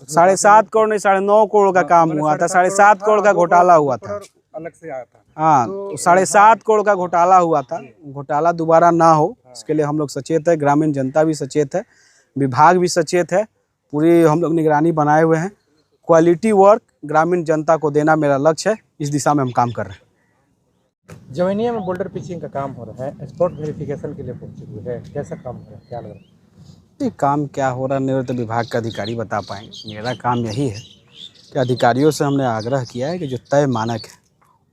7.5 करोड़ नहीं 9.5 करोड़ का काम हुआ था। 7.5 करोड़ का घोटाला हुआ था, अलग से आया था। हाँ, तो 7.5 करोड़ का घोटाला हुआ था। घोटाला दोबारा ना हो इसके लिए हम लोग सचेत है, ग्रामीण जनता भी सचेत है, विभाग भी सचेत है, पूरी हम लोग निगरानी बनाए हुए हैं। क्वालिटी वर्क ग्रामीण जनता को देना मेरा लक्ष्य है, इस दिशा में हम काम कर रहे हैं। जवैनिया में बोल्डर पिचिंग का काम हो रहा है, स्पॉट वेरिफिकेशन के लिए पहुंचे हुए है, कैसा काम हो रहा है, क्या लग रहा है? ये काम क्या हो रहा है नहीं तो विभाग के अधिकारी बता पाएंगे। मेरा काम यही है कि अधिकारियों से हमने आग्रह किया है कि जो तय मानक है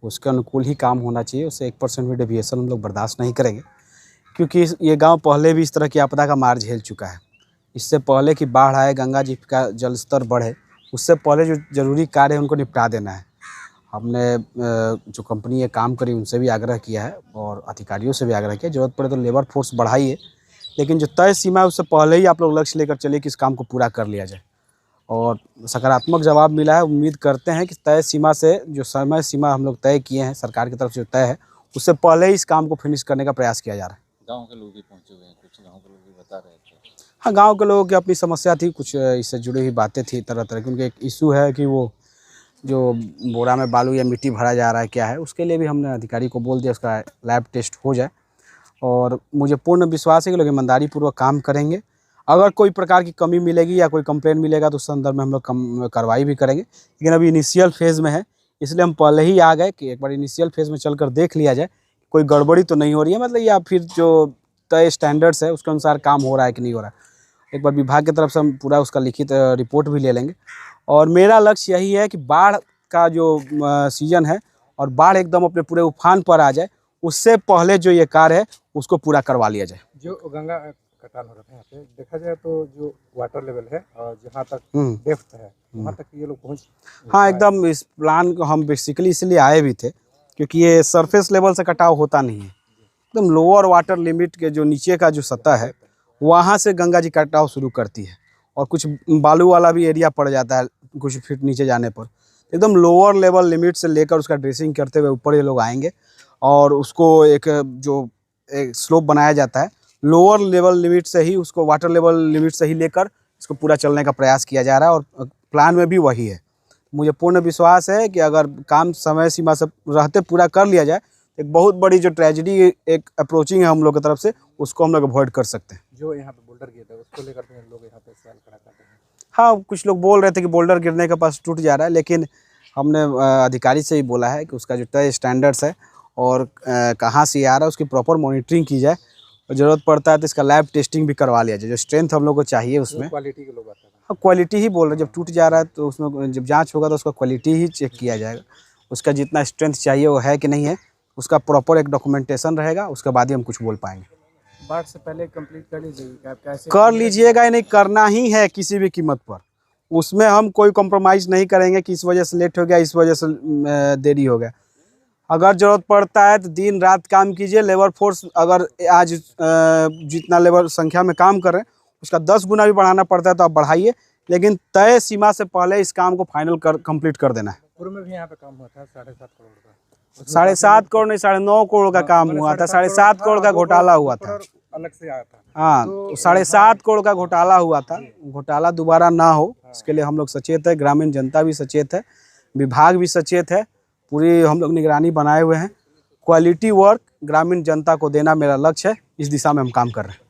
उसके अनुकूल ही काम होना चाहिए। उससे 1% भी डेविएशन हम लोग बर्दाश्त नहीं करेंगे, क्योंकि ये गांव पहले भी इस तरह की आपदा का मार झेल चुका है। इससे पहले कि बाढ़ आए, गंगा जी का जल स्तर बढ़े, उससे पहले जो जरूरी कार्य है उनको निपटा देना है। हमने जो कंपनी ये काम करी उनसे भी आग्रह किया है और अधिकारियों से भी आग्रह किया, जरूरत पड़े तो लेबर फोर्स बढ़ाइए, लेकिन जो तय सीमा है उससे पहले ही आप लोग लक्ष्य लेकर चलिए कि इस काम को पूरा कर लिया जाए। और सकारात्मक जवाब मिला है। उम्मीद करते हैं कि तय सीमा से जो समय सीमा हम लोग तय किए हैं सरकार की तरफ से जो तय है उससे पहले ही इस काम को फिनिश करने का प्रयास किया जा रहा है। गांव के लोग भी पहुंचे हुए हैं, कुछ गांव के लोग भी बता रहे थे। हाँ, गांव के लोगों की अपनी समस्या थी, कुछ इससे जुड़ी हुई बातें थी तरह तरह की। उनके एक इशू है कि वो जो बोरा में बालू या मिट्टी भरा जा रहा है क्या है, उसके लिए भी हमने अधिकारी को बोल दिया उसका लैब टेस्ट हो जाए। और मुझे पूर्ण विश्वास है कि लोग ईमानदारी पूर्वक काम करेंगे। अगर कोई प्रकार की कमी मिलेगी या कोई कंप्लेंट मिलेगा तो उस संदर्भ में हम लोग कार्रवाई भी करेंगे, लेकिन अभी इनिशियल फेज़ में है, इसलिए हम पहले ही आ गए कि एक बार इनिशियल फेज़ में चलकर देख लिया जाए कोई गड़बड़ी तो नहीं हो रही है, मतलब, या फिर जो तय स्टैंडर्ड्स है उसके अनुसार काम हो रहा है कि नहीं हो रहा है। एक बार विभाग की तरफ से हम पूरा उसका लिखित रिपोर्ट भी ले लेंगे। और मेरा लक्ष्य यही है कि बाढ़ का जो सीजन है और बाढ़ एकदम अपने पूरे उफान पर आ जाए, उससे पहले जो ये कार्य है उसको पूरा करवा लिया जाए। जो गंगा कटान हो रहा है यहाँ पे देखा जाए तो जो वाटर लेवल है और जहाँ तक डेप्थ है वहाँ तक ये लोग पहुँच। हाँ, एकदम। इस प्लान को हम बेसिकली इसलिए आए भी थे क्योंकि ये सरफेस लेवल से कटाव होता नहीं है, एकदम लोअर वाटर लिमिट के जो नीचे का जो सतह है वहाँ से गंगा जी कटाव शुरू करती है और कुछ बालू वाला भी एरिया पड़ जाता है कुछ फीट नीचे जाने पर। एकदम लोअर लेवल लिमिट से लेकर उसका ड्रेसिंग करते हुए ऊपर ये लोग आएंगे और उसको एक स्लोप बनाया जाता है। लोअर लेवल लिमिट से ही उसको वाटर लेवल लिमिट से ही लेकर इसको पूरा चलने का प्रयास किया जा रहा है और प्लान में भी वही है। मुझे पूर्ण विश्वास है कि अगर काम समय सीमा से रहते पूरा कर लिया जाए, एक बहुत बड़ी जो ट्रेजेडी एक अप्रोचिंग है हम लोग की तरफ से, उसको हम लोग अवॉइड कर सकते हैं। जो यहाँ पे बोल्डर गिर रहा है उसको लेकर लोग यहाँ पे सवाल खड़ा करते हैं। हाँ, कुछ लोग बोल रहे थे कि बोल्डर गिरने के पास टूट जा रहा है, लेकिन हमने अधिकारी से ही बोला है कि उसका जो तय स्टैंडर्ड्स है और कहाँ से आ रहा है उसकी प्रॉपर मॉनिटरिंग की जाए और ज़रूरत पड़ता है तो इसका लैब टेस्टिंग भी करवा लिया जाए। जो स्ट्रेंथ हम लोग को चाहिए उसमें क्वालिटी के लोग आते हैं। हाँ, क्वालिटी ही बोल रहे हैं। जब टूट जा रहा है तो उसमें जब जांच होगा तो उसका क्वालिटी ही चेक किया जाएगा, उसका जितना स्ट्रेंथ चाहिए वो है कि नहीं है, उसका प्रॉपर एक डॉक्यूमेंटेशन रहेगा, उसके बाद ही हम कुछ बोल पाएंगे। बाढ़ से पहले कंप्लीट कर लीजिएगा, कैसे कर लीजिएगा, नहीं करना ही है किसी भी कीमत पर। उसमें हम कोई कॉम्प्रोमाइज़ नहीं करेंगे कि इस वजह से लेट हो गया, इस वजह से देरी हो गया। अगर ज़रूरत पड़ता है तो दिन रात काम कीजिए। लेबर फोर्स अगर आज जितना लेबर संख्या में काम कर रहे हैं उसका 10 गुना भी बढ़ाना पड़ता है तो आप बढ़ाइए, लेकिन तय सीमा से पहले इस काम को फाइनल कंप्लीट कर देना है। पूर्व में भी यहाँ पे काम हुआ था 7.5 करोड़ का। 7.5 करोड़ नहीं 9.5 करोड़ का काम हुआ था। 7.5 करोड़ का घोटाला हुआ था, अलग से आया था। हाँ, तो 7.5 करोड़ का घोटाला हुआ था। घोटाला दोबारा ना हो इसके लिए हम लोग सचेत है, ग्रामीण जनता भी सचेत है, विभाग भी सचेत है, पूरी हम लोग निगरानी बनाए हुए हैं। क्वालिटी वर्क ग्रामीण जनता को देना मेरा लक्ष्य है, इस दिशा में हम काम कर रहे हैं।